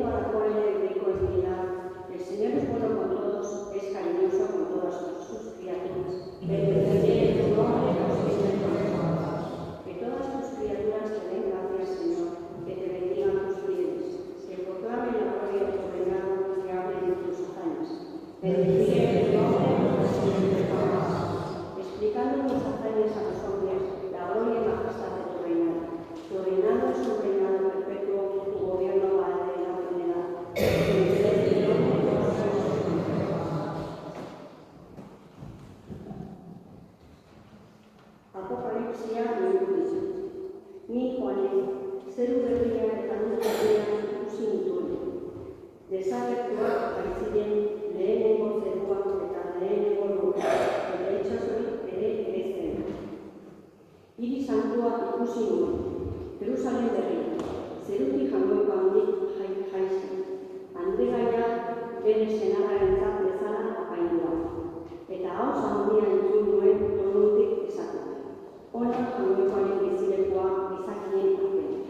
para poner de dignidad. El Señor es bueno con todos, es cariñoso con todas sus criaturas. Bendeciré tu nombre por siempre. Que todas tus criaturas te den gracias, Señor, que te bendigan tus fieles, que proclamen la gloria de tu reinado y que hablen de tus hazañas. Bendeciré tu nombre por siempre jamás. Explicando tus hazañas a los hombres, la gloria y majestad de tu reinado. Tu reinado es un reinado perpetuo, tu gobierno va de la eternidad. Apokalipsia mingudi. Ni honek, zeru berria eta lur berria ikusi nituen. Desagertuak baitziren lehenengo zeruak eta lehenengo lurra, eta itsasorik ere ez zen. Hiri santua ikusi nuen, Jerusalem berria, zerutik jangoiko handik jaitsi. Handegaia bere senarrarentzat bezala apaindua. Eta ahoz handia entzun duen tonutik esatu. Ona jangoikoaren bizilekoa gizakien artean.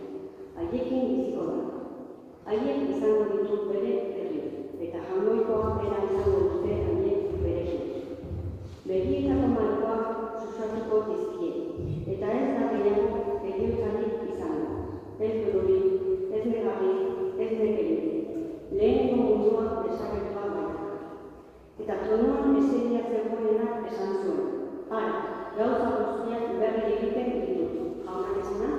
Haiekin biziko da. Haiek izango ditu bere herri, eta jangoikoa bera izango dute haiek berekin. Begietako malkoak susatuko dizkie, eta ez da gehiago heriotzarik izango. Ez dururik, ez negarrik, ez negerik. Lehenengo mundua desagertua baita. Eta tronuan eseria zegoena esan zuen. Ara, gauza guztiak berri egiten ditu. Jaunak esena?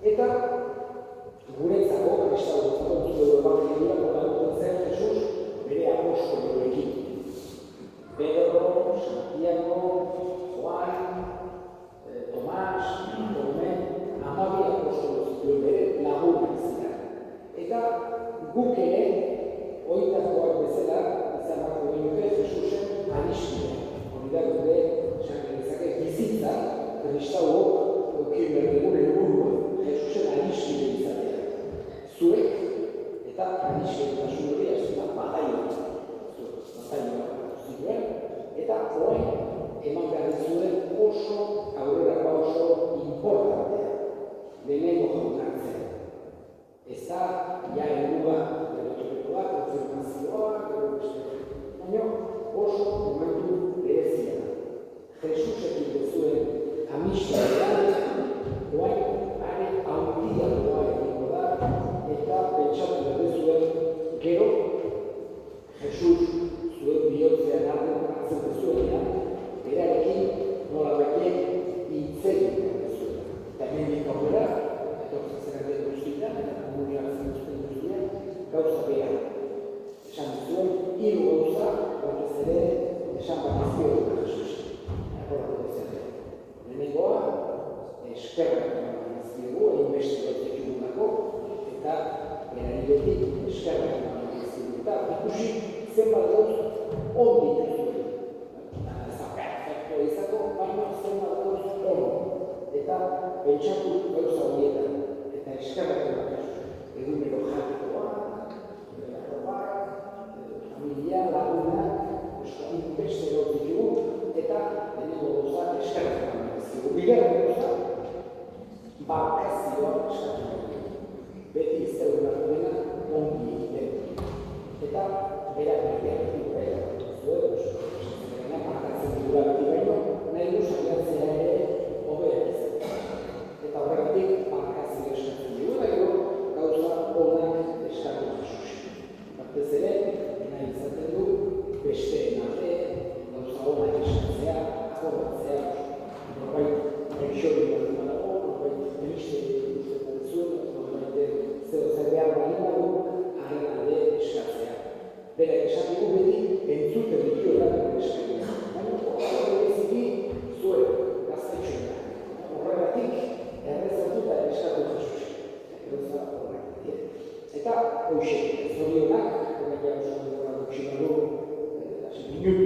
Eta beti eskerrak eman dizkigu. Eta ikusi zenbat gauz ondo dituzue. Ez da perfektua izango, baina zenbat gauz ondo. Eta pentsatu gauza horietan. Eta eskerrak eman dizkigu. Egunero jatikoak, familia, lagunak, beste gauz ditugu, eta lehenengo gauza eskerrak eman dizkigu. Bigarren gauza, bakazioa eskatu dugu. Beti izteuren argumena ongi egiten. Eta berak behiak dugu, zuek, bakatzen dugula beti baino, nahi du saiatzea ere hobeak izan. Eta horregatik bakazioa eskatzen dugu, nahi gauza onak eskatu jasosi. Batez ere, nahi izaten du, besteen alde, gauza onak eskatzea, akordatzea, norbait pentsiori bat dago, norbait ministeri ikusten zuen, norbait zer behar baldin badu, haren alde eskatzea. Berak esan dugu beti entzuten dituela gure eskatzea. Baina horregatik bereziki zuen gaztetxoena. Horregatik errezatuta eskatu jasosi. Gauza horregatik. Eta hoxe, zorionak, horregatik oso denbora gutxi badu, minutu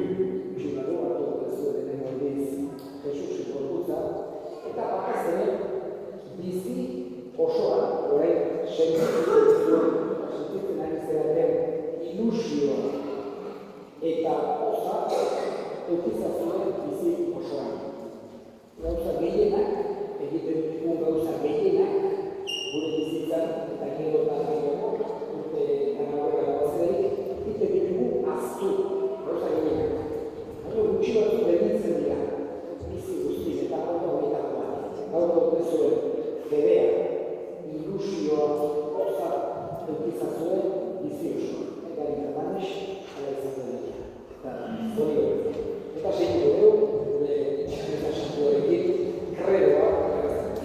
gutxi badu, hartu zuen denengo aldiz Jesus gorputza, eta bakazenen bizi osoan, orain sentitzen ari zeraten ilusioa eta oza eukizazuen bizi osoan. Gauza gehienak, egiten ditugun gauza gehienak, gure bizitzan eta gero eta gehiago, urte eta aurrera gauzaderik, egiten ditugu aztu, gauza gehienak. Baina gutxi batzu begitzen dira, bizi guztiz eta gaur gauretakoa. Gaur gaurezuen bebea, ilusioa, oza eukizazuen bizi osoan. Eta ikatanez, ala izaten dira. Eta zorio. Eta segitu dugu, gure eta santuarekin, kredoa garatzen.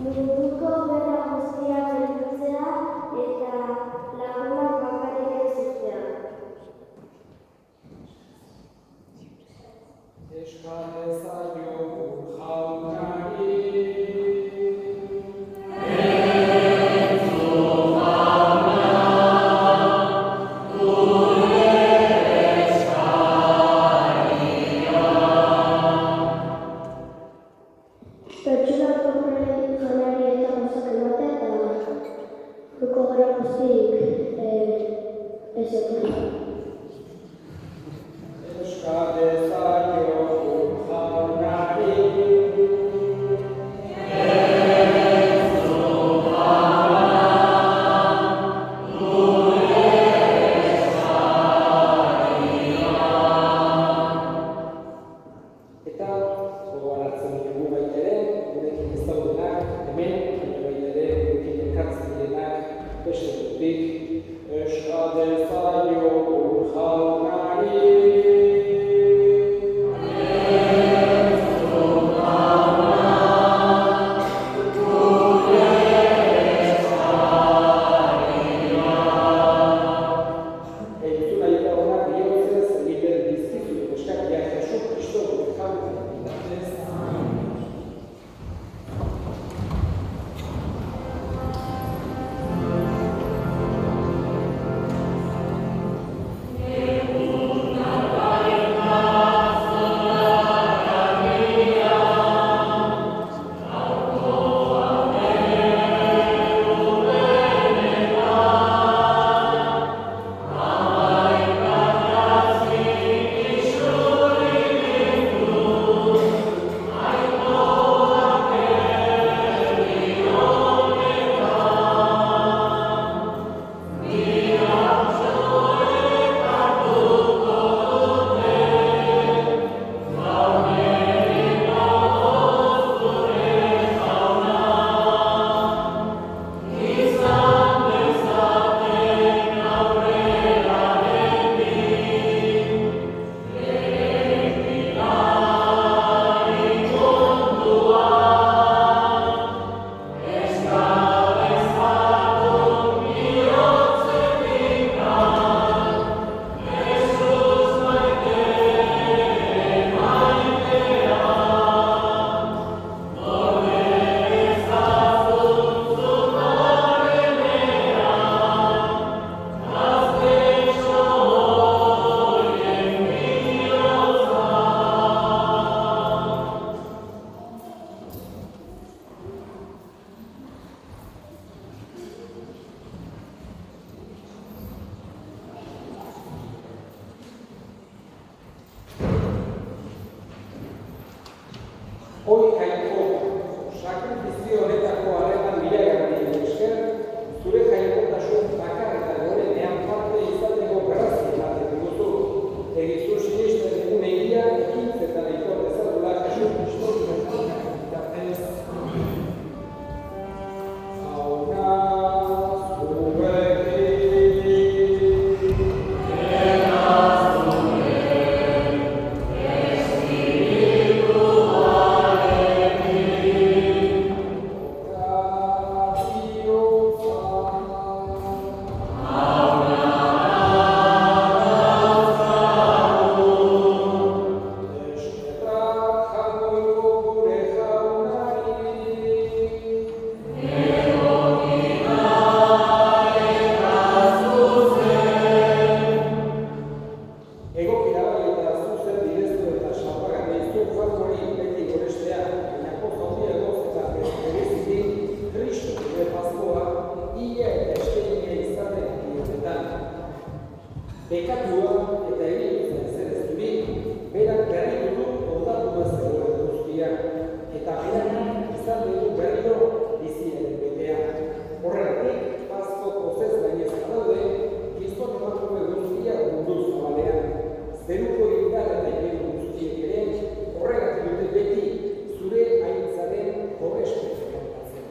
Munduko gerra guztiak gelditzea eta lagunak bakarrik ez uztea. Eska ezaiogun jaunari. Gure eskari Hoi jaiko, sakrifizio honetako harreman miragarri esker, zure jaikotasun bakar eta gorenean parte izateko grazia ematen diguzu. Egizu sinisten egun egia, ekintzetan ikor dezatula Jesu Kristo bitartez. Bekatua eta egitzen zer ez duri, berak berri du ondatu zegoen guztia, eta berak izan dugu berriro biziaren betea. Horregatik, Pasko pozez gainez badaude, gizon emakume guztia mundu zabalean. Zeruko indar eta igeru guztiek ere, horregatik dute beti zure aintzaren horrespete kantatzen.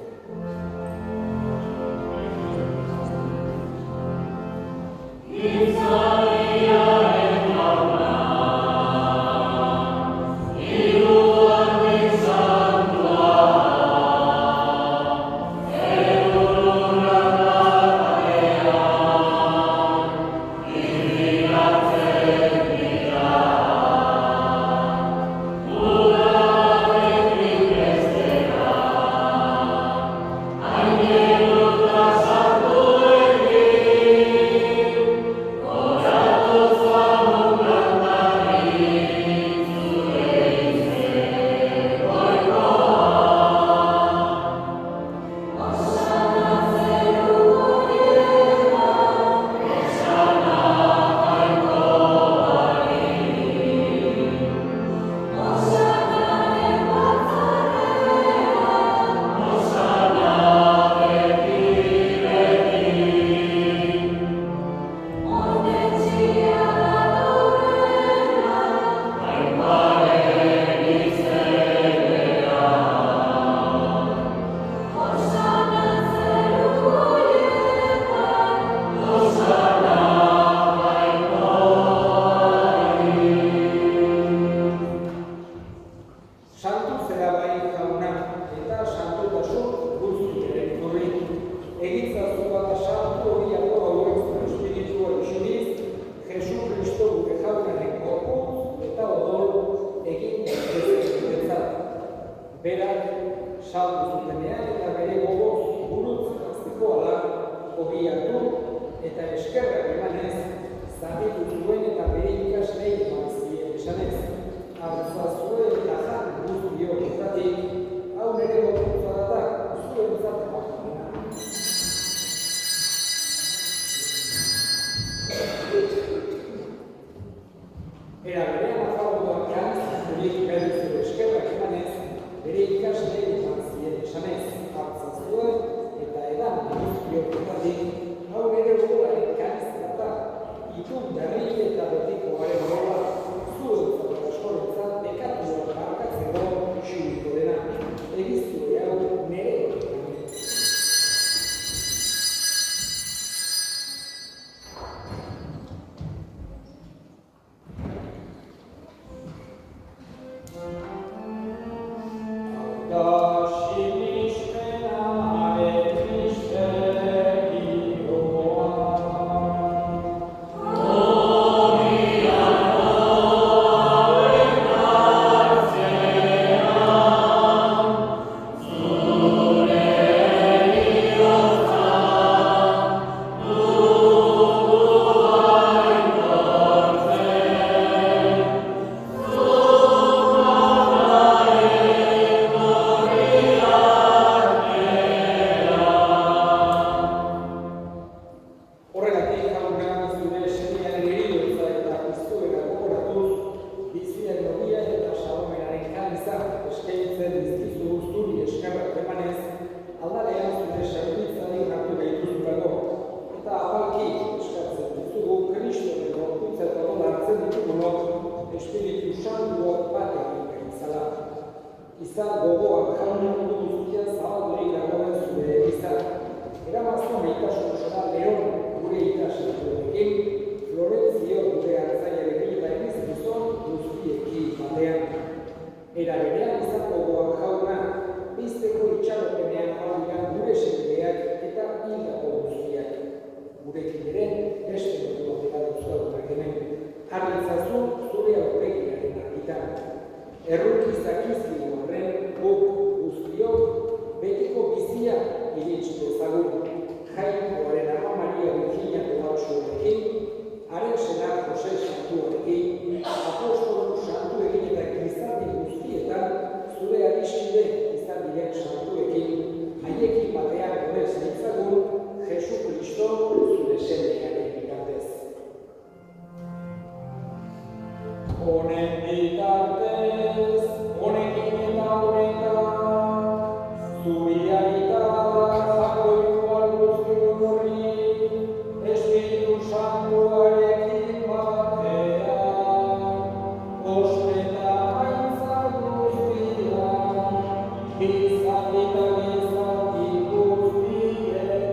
Berak saldu zutenean eta bere gogoz buruz azteko ala ogiatu eta eskerrak emanez zabitu zuen eta bere ikaslei emanzien esanez. Hartzazue eta jan guztio izatik, hau nire gotutza da zuen zaten Era berean afalduak hurik berriz zure eskerrak emanez, bere ikaslei emanzien esanez. Hartzazue eta edan guztio izatik, hau nire gogolaren kanizkata, itun berri eta betiko garen gogoa, zuen zaten askorentzat bekatuak markatzeko isuriko dena. Egiztu hau nire hartzen ditugunok, Espiritu Santuak bat egin gaitzala. Izan gogoak jaun mundu guztian zabaldurik dagoen zure izan. Eramazko maitasun osora Leon gure ikasletuekin, Florentzio gure hartzailerekin eta Eniz Gizon guztiekin batean. Era berean izan gogoak jauna, bizteko itxaropenean hauian gure semeak eta hildako guztiak. Gurekin ere, beste modu batera dauzkagunak hemen. Harritzazu zure aurpegiraren argitan. Errukiz dakizkigu horren guk guztiok betiko bizia iritsi dezagun. Jainkoaren Ama Maria Virginia Pedautsuarekin, haren senar Jose Santuarekin, apostolu santuekin eta kristati guztietan zure adiskide izan diren santuekin, haiekin batean gure zaitzagun Jesu Kristo zure semearen bitartez. Honen bitartez, honekin eta honetan, zuri aitak jakoikoan guztiun horri, Espiritu Santuarekin batean, ospeta aintzat guztian, gizati eta gizati guztietan.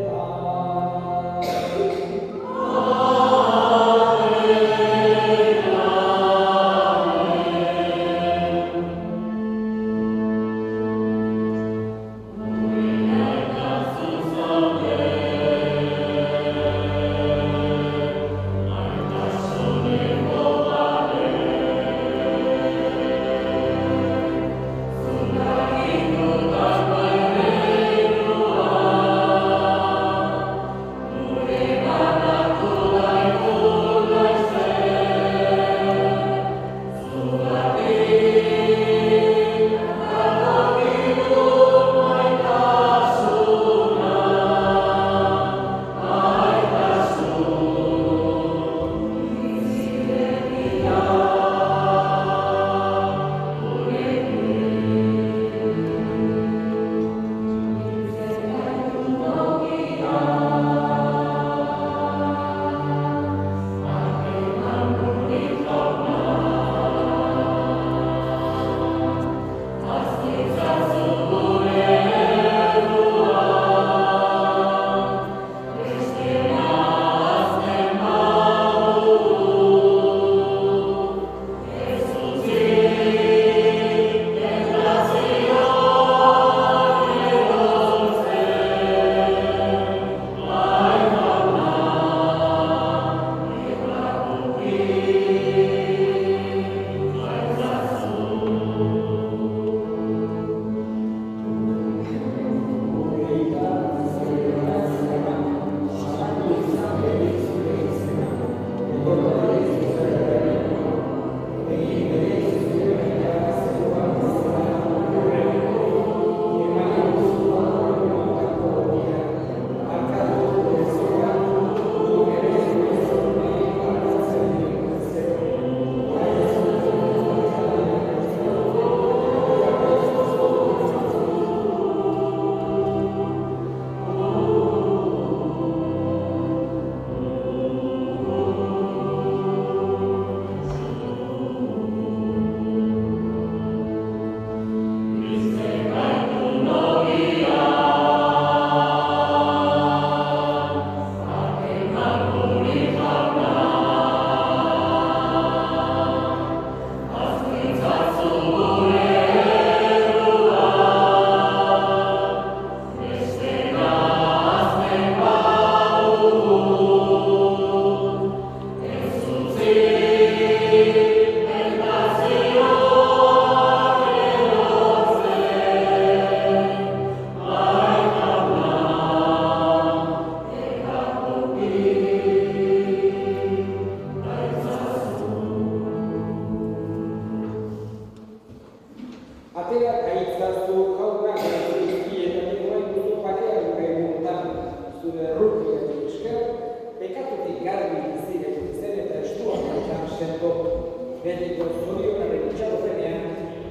Betiko zorionaren itxaropenean,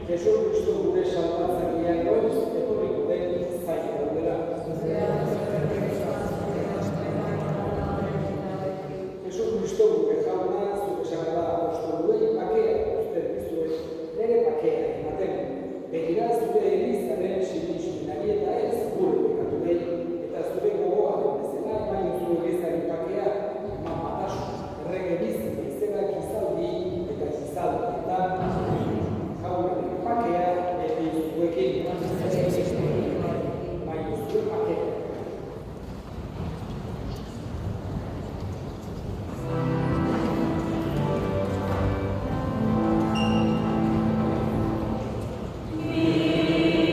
Jesu Kristo gure salbatzailean noiz etorriko den zaila daudela. Jesu Kristo gure jauna, zure sagrada zure elizaren sinitsumenari eta ez gure pekaturei, eta zure gogoaren bezala eman zure elizaren pakea eman batasun, errege bizi, bezala gizaldi eta gizaldietan, jauraren pakea eta izuekin eman baina zure pakea. Amen.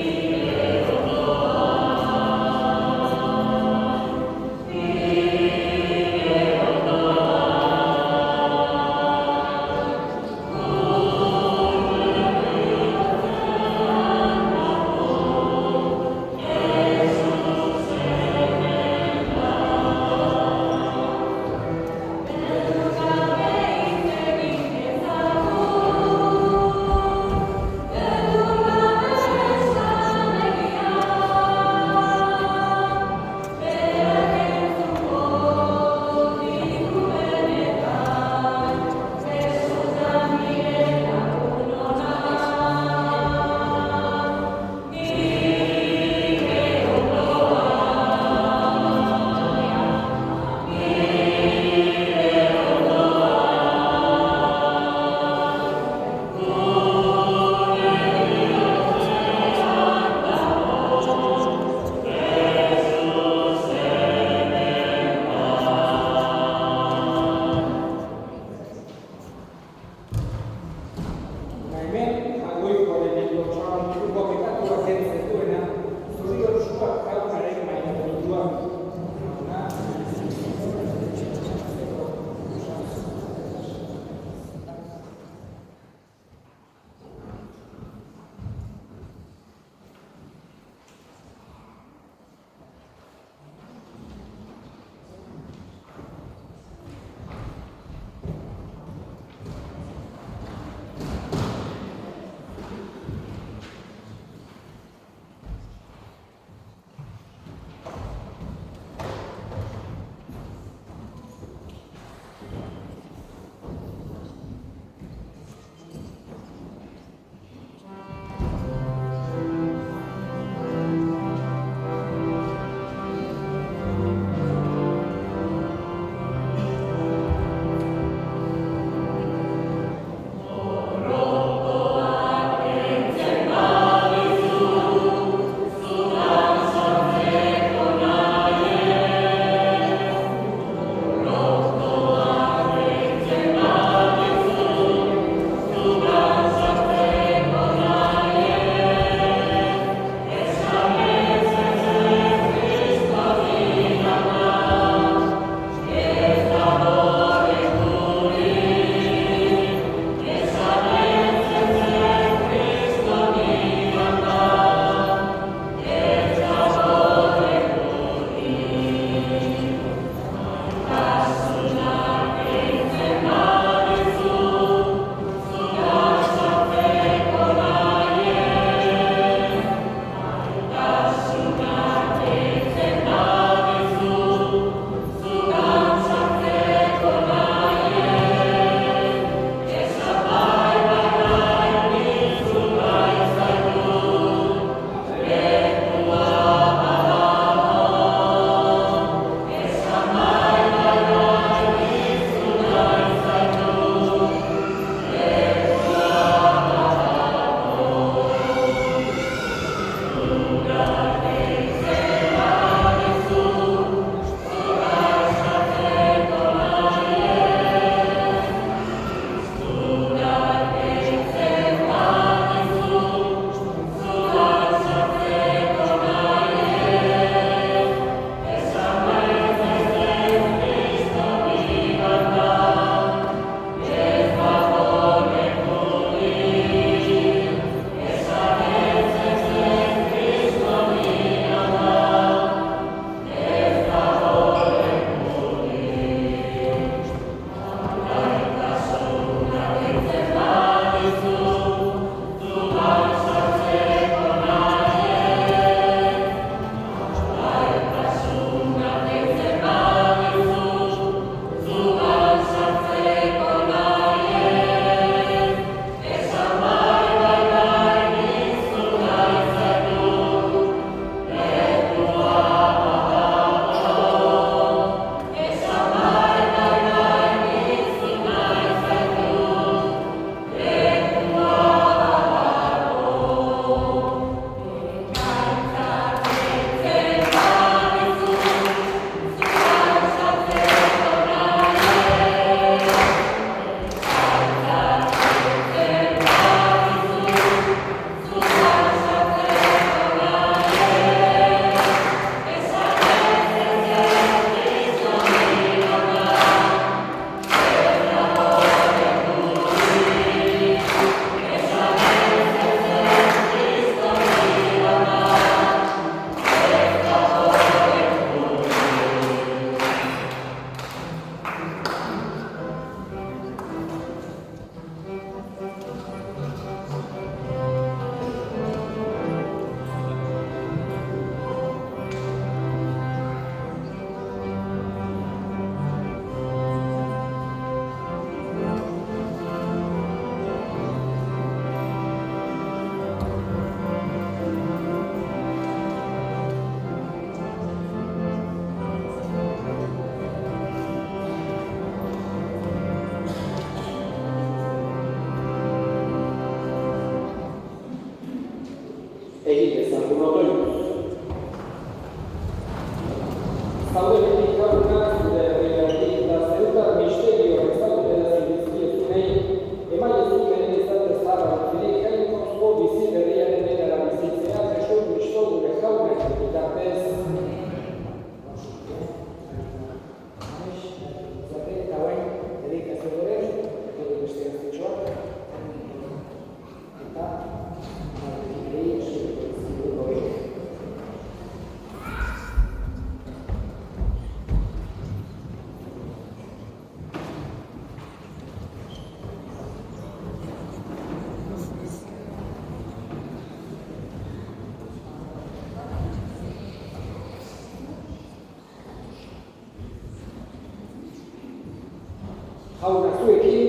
hau da zuekin